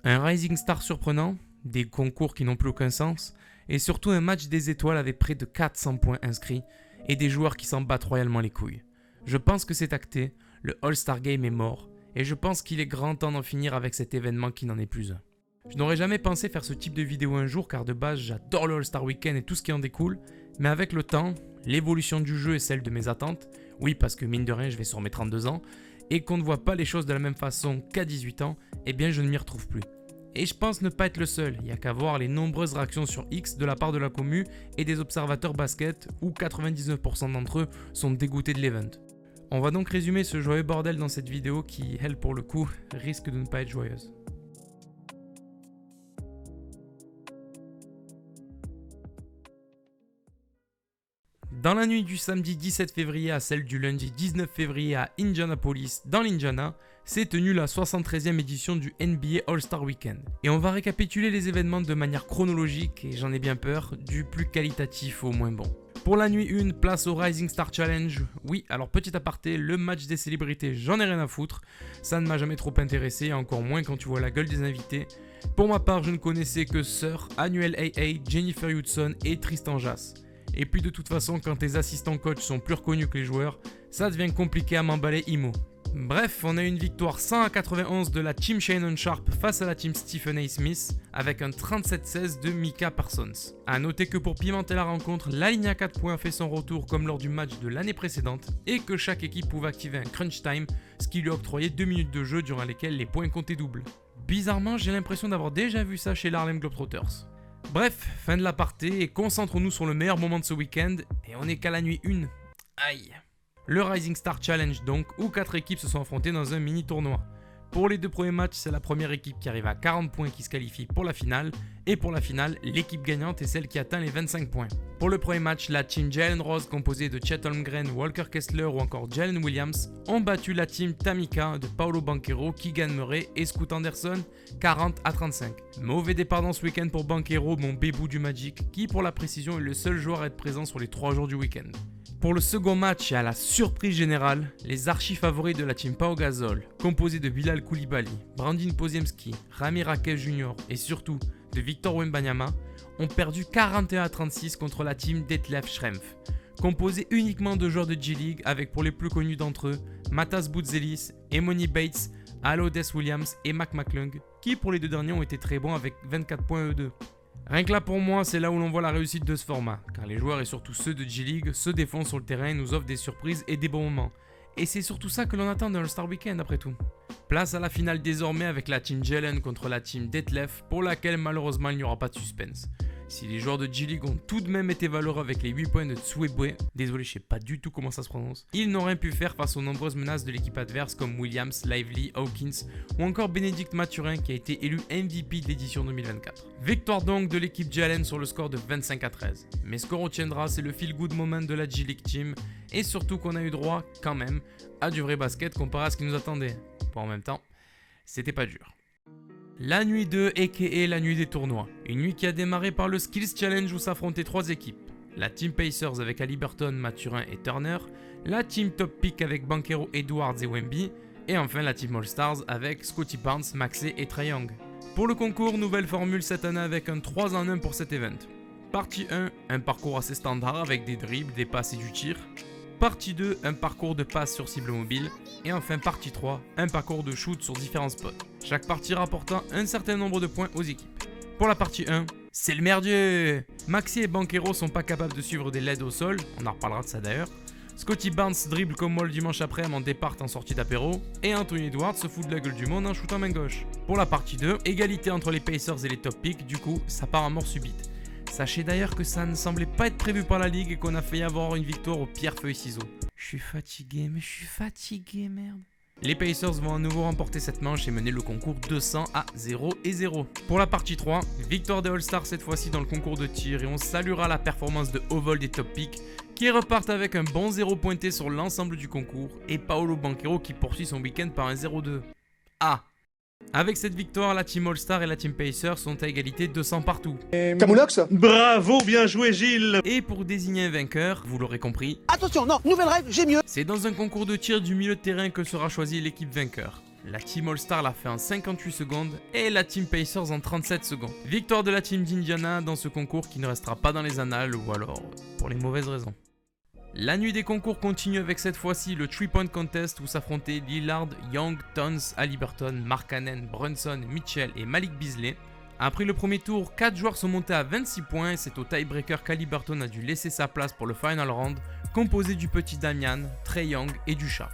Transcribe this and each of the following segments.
Un Rising Star surprenant, des concours qui n'ont plus aucun sens, et surtout un match des étoiles avec près de 400 points inscrits, et des joueurs qui s'en battent royalement les couilles. Je pense que c'est acté, le All-Star Game est mort, et je pense qu'il est grand temps d'en finir avec cet événement qui n'en est plus un. Je n'aurais jamais pensé faire ce type de vidéo un jour car de base j'adore le All-Star Weekend et tout ce qui en découle, mais avec le temps, l'évolution du jeu et celle de mes attentes, oui parce que mine de rien je vais sur mes 32 ans, et qu'on ne voit pas les choses de la même façon qu'à 18 ans, eh bien je ne m'y retrouve plus. Et je pense ne pas être le seul, il n'y a qu'à voir les nombreuses réactions sur X de la part de la commu et des observateurs basket où 99% d'entre eux sont dégoûtés de l'event. On va donc résumer ce joyeux bordel dans cette vidéo qui, elle pour le coup, risque de ne pas être joyeuse. Dans la nuit du samedi 17 février à celle du lundi 19 février à Indianapolis, dans l'Indiana, s'est tenue la 73e édition du NBA All-Star Weekend. Et on va récapituler les événements de manière chronologique et j'en ai bien peur, du plus qualitatif au moins bon. Pour la nuit 1, place au Rising Star Challenge. Oui, alors petit aparté, le match des célébrités, j'en ai rien à foutre. Ça ne m'a jamais trop intéressé, encore moins quand tu vois la gueule des invités. Pour ma part, je ne connaissais que Sir, Annuel AA, Jennifer Hudson et Tristan Jass. Et puis de toute façon, quand tes assistants coach sont plus reconnus que les joueurs, ça devient compliqué à m'emballer IMO. Bref, on a eu une victoire 100-91 de la team Shannon Sharp face à la team Stephen A. Smith avec un 37-16 de Micah Parsons. A noter que pour pimenter la rencontre, la ligne à 4 points fait son retour comme lors du match de l'année précédente et que chaque équipe pouvait activer un crunch time, ce qui lui octroyait 2 minutes de jeu durant lesquelles les points comptaient double. Bizarrement, j'ai l'impression d'avoir déjà vu ça chez l'Harlem Globetrotters. Bref, fin de l'aparté et concentrons-nous sur le meilleur moment de ce week-end et on est qu'à la nuit 1. Aïe. Le Rising Star Challenge donc, où 4 équipes se sont affrontées dans un mini tournoi. Pour les 2 premiers matchs, c'est la première équipe qui arrive à 40 points qui se qualifie pour la finale, et pour la finale, l'équipe gagnante est celle qui atteint les 25 points. Pour le premier match, la team Jalen Rose, composée de Chet Holmgren, Walker Kessler ou encore Jalen Williams, ont battu la team Tamika de Paolo Banchero, Keegan Murray et Scoot Anderson 40-35. Mauvais départ dans ce week-end pour Banchero, mon bébou du Magic, qui pour la précision est le seul joueur à être présent sur les 3 jours du week-end. Pour le second match et à la surprise générale, les archi-favoris de la team Pau Gasol, composés de Bilal Coulibaly, Brandin Podziemski, Rami Raquel Jr. et surtout de Victor Wembanyama, ont perdu 41-36 contre la team Detlef Schrempf, composée uniquement de joueurs de G-League avec pour les plus connus d'entre eux Matas Boutzelis, Emoni Bates, Alodes Williams et Mac McClung, qui pour les 2 derniers ont été très bons avec 24 points eux deux. Rien que là pour moi, c'est là où l'on voit la réussite de ce format, car les joueurs et surtout ceux de G-League se défoncent sur le terrain et nous offrent des surprises et des bons moments. Et c'est surtout ça que l'on attend d'un All-Star Weekend après tout. Place à la finale désormais avec la team Jalen contre la team Detlef, pour laquelle malheureusement il n'y aura pas de suspense. Si les joueurs de G-League ont tout de même été valeureux avec les 8 points de Tsouebwe, désolé je sais pas du tout comment ça se prononce, ils n'ont rien pu faire face aux nombreuses menaces de l'équipe adverse comme Williams, Lively, Hawkins ou encore Bénédicte Mathurin qui a été élu MVP de l'édition 2024. Victoire donc de l'équipe Jalen sur le score de 25-13. Mais ce qu'on retiendra c'est le feel good moment de la G-League team et surtout qu'on a eu droit quand même à du vrai basket comparé à ce qui nous attendait. Bon, en même temps, c'était pas dur. La nuit 2 aka la nuit des tournois. Une nuit qui a démarré par le Skills Challenge où s'affrontaient 3 équipes. La team Pacers avec Haliburton, Mathurin et Turner. La team Top Pick avec Banchero, Edwards et Wemby. Et enfin la team All Stars avec Scottie Barnes, Maxey et Trae Young. Pour le concours, nouvelle formule cette année avec un 3 en 1 pour cet event. Partie 1, un parcours assez standard avec des dribbles, des passes et du tir. Partie 2, un parcours de passe sur cible mobile. Et enfin partie 3, un parcours de shoot sur différents spots. Chaque partie rapportant un certain nombre de points aux équipes. Pour la partie 1, c'est le merdier. Maxey et Banchero sont pas capables de suivre des LED au sol, on en reparlera de ça d'ailleurs. Scottie Barnes dribble comme moi le dimanche après en départ en sortie d'apéro. Et Anthony Edwards se fout de la gueule du monde en shootant main gauche. Pour la partie 2, égalité entre les Pacers et les Top Picks, du coup ça part à mort subite. Sachez d'ailleurs que ça ne semblait pas être prévu par la ligue et qu'on a failli avoir une victoire au pierre-feuille-ciseaux. Je suis fatigué, merde. Les Pacers vont à nouveau remporter cette manche et mener le concours 200-0-0. Pour la partie 3, victoire des All-Stars cette fois-ci dans le concours de tir et on saluera la performance de haut vol des Top Picks qui repartent avec un bon 0 pointé sur l'ensemble du concours et Paolo Banchero qui poursuit son week-end par un 0-2. Ah! Avec cette victoire, la team All-Star et la team Pacers sont à égalité 200 partout. Camoulox. Bravo, bien joué Gilles. Et pour désigner un vainqueur, vous l'aurez compris, Attention, non, nouvelle règle, j'ai mieux. c'est dans un concours de tir du milieu de terrain que sera choisie l'équipe vainqueur. La Team All-Star l'a fait en 58 secondes et la Team Pacers en 37 secondes. Victoire de la Team d'Indiana dans ce concours qui ne restera pas dans les annales ou alors pour les mauvaises raisons. La nuit des concours continue avec cette fois-ci le 3-point contest où s'affrontaient Lillard, Young, Towns, Haliburton, Markkanen, Brunson, Mitchell et Malik Beasley. Après le premier tour, 4 joueurs sont montés à 26 points et c'est au tiebreaker qu'Haliburton a dû laisser sa place pour le final round, composé du petit Damian, Trae Young et du chat.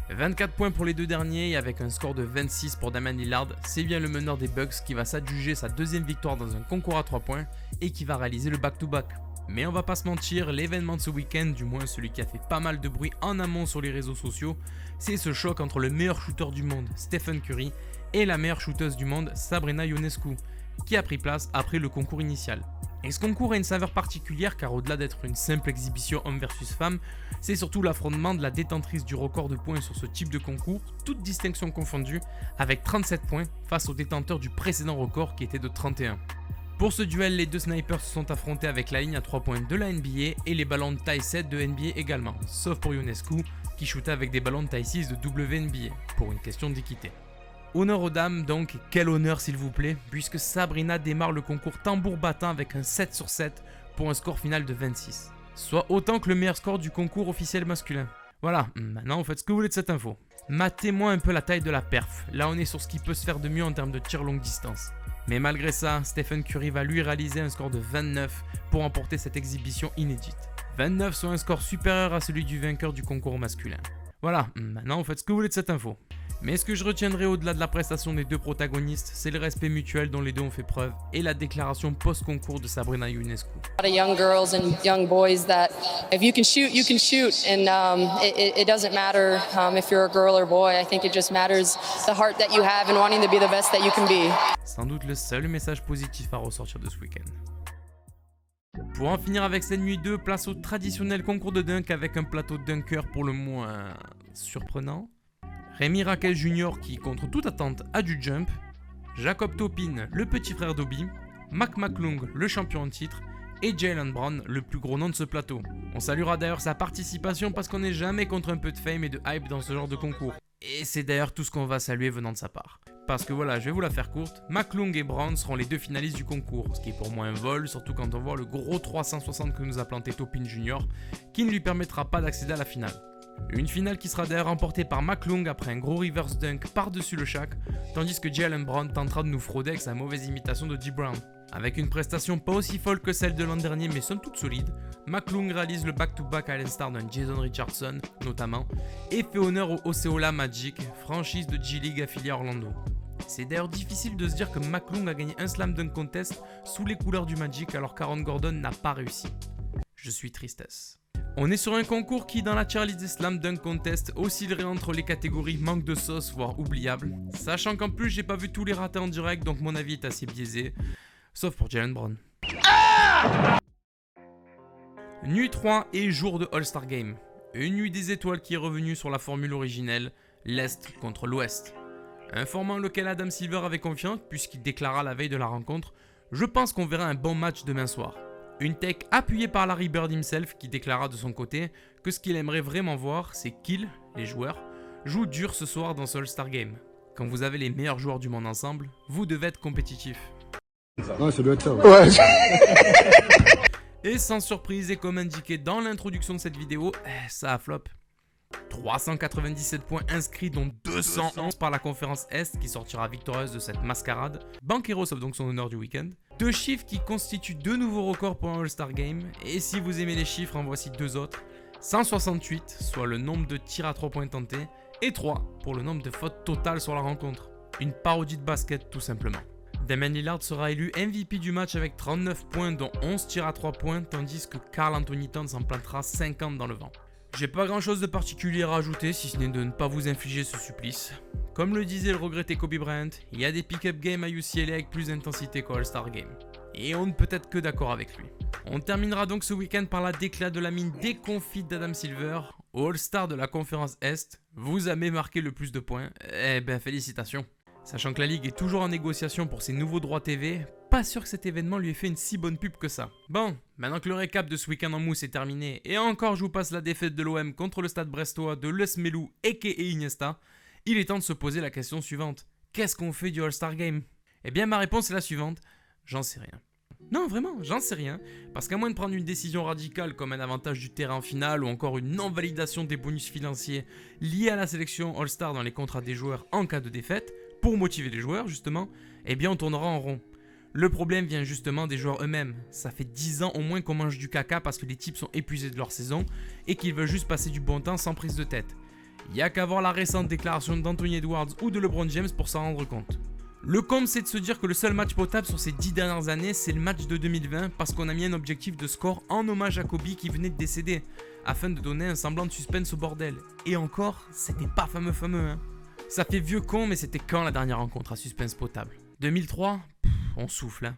24 points pour les deux derniers et avec un score de 26 pour Damian Lillard, c'est bien le meneur des Bucks qui va s'adjuger sa deuxième victoire dans un concours à 3 points et qui va réaliser le back-to-back. Mais on va pas se mentir, l'événement de ce week-end, du moins celui qui a fait pas mal de bruit en amont sur les réseaux sociaux, c'est ce choc entre le meilleur shooter du monde, Stephen Curry, et la meilleure shooteuse du monde, Sabrina Ionescu, qui a pris place après le concours initial. Et ce concours a une saveur particulière car au-delà d'être une simple exhibition homme versus femme, c'est surtout l'affrontement de la détentrice du record de points sur ce type de concours, toute distinction confondue, avec 37 points face au détenteur du précédent record qui était de 31. Pour ce duel, les deux snipers se sont affrontés avec la ligne à 3 points de la NBA et les ballons de taille 7 de NBA également, sauf pour Ionescu qui shootait avec des ballons de taille 6 de WNBA, pour une question d'équité. Honneur aux dames donc, et quel honneur s'il vous plaît, puisque Sabrina démarre le concours tambour battant avec un 7 sur 7 pour un score final de 26. Soit autant que le meilleur score du concours officiel masculin. Voilà, maintenant vous faites ce que vous voulez de cette info. Matez-moi un peu la taille de la perf, là on est sur ce qui peut se faire de mieux en termes de tir longue distance. Mais malgré ça, Stephen Curry va lui réaliser un score de 29 pour remporter cette exhibition inédite. 29 soit un score supérieur à celui du vainqueur du concours masculin. Voilà, maintenant vous faites ce que vous voulez de cette info. Mais ce que je retiendrai au-delà de la prestation des deux protagonistes, c'est le respect mutuel dont les deux ont fait preuve et la déclaration post-concours de Sabrina Ionescu. A lot of young girls and young boys that if you can shoot, you can shoot, and it doesn't matter if you're a girl or boy. I think it just matters the heart that you have and wanting to be the best that you can be. Sans doute le seul message positif à ressortir de ce week-end. Pour en finir avec cette nuit 2, place au traditionnel concours de dunk avec un plateau de dunker pour le moins surprenant. Rémi Raquel Jr. qui, contre toute attente, a du jump. Jacob Toppin, le petit frère d'Obi. Mac McClung, le champion en titre. Et Jaylen Brown, le plus gros nom de ce plateau. On saluera d'ailleurs sa participation parce qu'on n'est jamais contre un peu de fame et de hype dans ce genre de concours. Et c'est d'ailleurs tout ce qu'on va saluer venant de sa part. Parce que voilà, je vais vous la faire courte, McClung et Brown seront les deux finalistes du concours, ce qui est pour moi un vol, surtout quand on voit le gros 360 que nous a planté Toppin Jr., qui ne lui permettra pas d'accéder à la finale. Une finale qui sera d'ailleurs remportée par McClung après un gros reverse dunk par-dessus le Shaq, tandis que Jaylen Brown tentera de nous frauder avec sa mauvaise imitation de Dee Brown. Avec une prestation pas aussi folle que celle de l'an dernier mais somme toute solide, McClung réalise le back-to-back à l'instar d'un Jason Richardson notamment, et fait honneur au Osceola Magic, franchise de G-League affiliée à Orlando. C'est d'ailleurs difficile de se dire que McClung a gagné un slam dunk contest sous les couleurs du Magic alors qu'Aaron Gordon n'a pas réussi. Je suis tristesse. On est sur un concours qui, dans la tier list des Slam Dunk Contest, oscillerait entre les catégories manque de sauce, voire oubliable. Sachant qu'en plus, j'ai pas vu tous les ratés en direct, donc mon avis est assez biaisé. Sauf pour Jaylen Brown. Nuit 3 et jour de All-Star Game. Une nuit des étoiles qui est revenue sur la formule originelle, l'Est contre l'Ouest. Un format auquel Adam Silver avait confiance, puisqu'il déclara la veille de la rencontre « Je pense qu'on verra un bon match demain soir ». Une tech appuyée par Larry Bird himself qui déclara de son côté que ce qu'il aimerait vraiment voir, c'est qu'ils, les joueurs, jouent dur ce soir dans ce All-Star Game. Quand vous avez les meilleurs joueurs du monde ensemble, vous devez être compétitif. Ouais, ça doit être ça. Ouais. Et sans surprise et comme indiqué dans l'introduction de cette vidéo, ça a flop. 397 points inscrits dont 211 par la conférence Est qui sortira victorieuse de cette mascarade. Banchero sauve donc son honneur du week-end. Deux chiffres qui constituent deux nouveaux records pour un All-Star Game. Et si vous aimez les chiffres, en voici deux autres. 168, soit le nombre de tirs à 3 points tentés. Et 3 pour le nombre de fautes totales sur la rencontre. Une parodie de basket tout simplement. Damian Lillard sera élu MVP du match avec 39 points dont 11 tirs à 3 points. Tandis que Karl Anthony Towns en plantera 50 dans le vent. J'ai pas grand chose de particulier à rajouter si ce n'est de ne pas vous infliger ce supplice. Comme le disait le regretté Kobe Bryant, il y a des pick-up games à UCLA avec plus d'intensité qu'au All-Star Game. Et on ne peut être que d'accord avec lui. On terminera donc ce week-end par la déclat de la mine déconfite d'Adam Silver. Au All-Star de la conférence Est, vous avez marqué le plus de points. Eh ben félicitations. Sachant que la ligue est toujours en négociation pour ses nouveaux droits TV, pas sûr que cet événement lui ait fait une si bonne pub que ça. Bon, maintenant que le récap de ce week-end en mousse est terminé, et encore je vous passe la défaite de l'OM contre le Stade Brestois de Les Melou aka Iniesta, il est temps de se poser la question suivante. Qu'est-ce qu'on fait du All-Star Game? Eh bien ma réponse est la suivante, j'en sais rien. Non vraiment, j'en sais rien, parce qu'à moins de prendre une décision radicale comme un avantage du terrain en finale ou encore une non-validation des bonus financiers liés à la sélection All-Star dans les contrats des joueurs en cas de défaite, pour motiver les joueurs justement, eh bien on tournera en rond. Le problème vient justement des joueurs eux-mêmes. Ça fait 10 ans au moins qu'on mange du caca parce que les types sont épuisés de leur saison et qu'ils veulent juste passer du bon temps sans prise de tête. Il n'y a qu'à voir la récente déclaration d'Anthony Edwards ou de LeBron James pour s'en rendre compte. Le comble, c'est de se dire que le seul match potable sur ces 10 dernières années, c'est le match de 2020 parce qu'on a mis un objectif de score en hommage à Kobe qui venait de décéder, afin de donner un semblant de suspense au bordel. Et encore, c'était pas fameux hein. Ça fait vieux con, mais c'était quand la dernière rencontre à suspense potable? 2003 ? On souffle hein.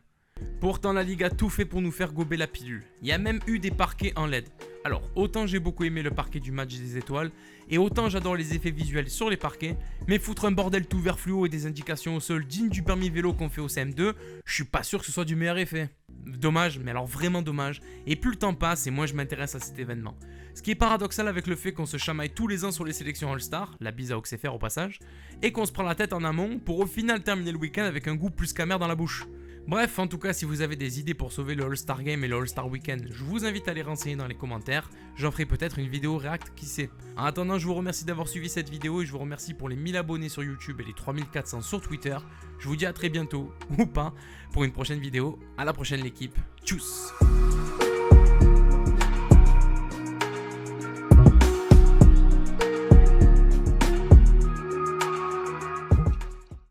Pourtant la ligue a tout fait pour nous faire gober la pilule. Il y a même eu des parquets en LED. Alors autant j'ai beaucoup aimé le parquet du match des étoiles, et autant j'adore les effets visuels sur les parquets, mais foutre un bordel tout vert fluo et des indications au sol dignes du permis vélo qu'on fait au CM2, je suis pas sûr que ce soit du meilleur effet. Dommage, mais alors vraiment dommage, et plus le temps passe et moins je m'intéresse à cet événement. Ce qui est paradoxal avec le fait qu'on se chamaille tous les ans sur les sélections All-Star, la bise à Auxerre au passage, et qu'on se prend la tête en amont pour au final terminer le week-end avec un goût plus qu'amer dans la bouche. Bref, en tout cas, si vous avez des idées pour sauver le All-Star Game et le All-Star Weekend, je vous invite à les renseigner dans les commentaires. J'en ferai peut-être une vidéo React, qui sait. En attendant, je vous remercie d'avoir suivi cette vidéo et je vous remercie pour les 1000 abonnés sur YouTube et les 3400 sur Twitter. Je vous dis à très bientôt, ou pas, pour une prochaine vidéo. À la prochaine l'équipe. Tchuss!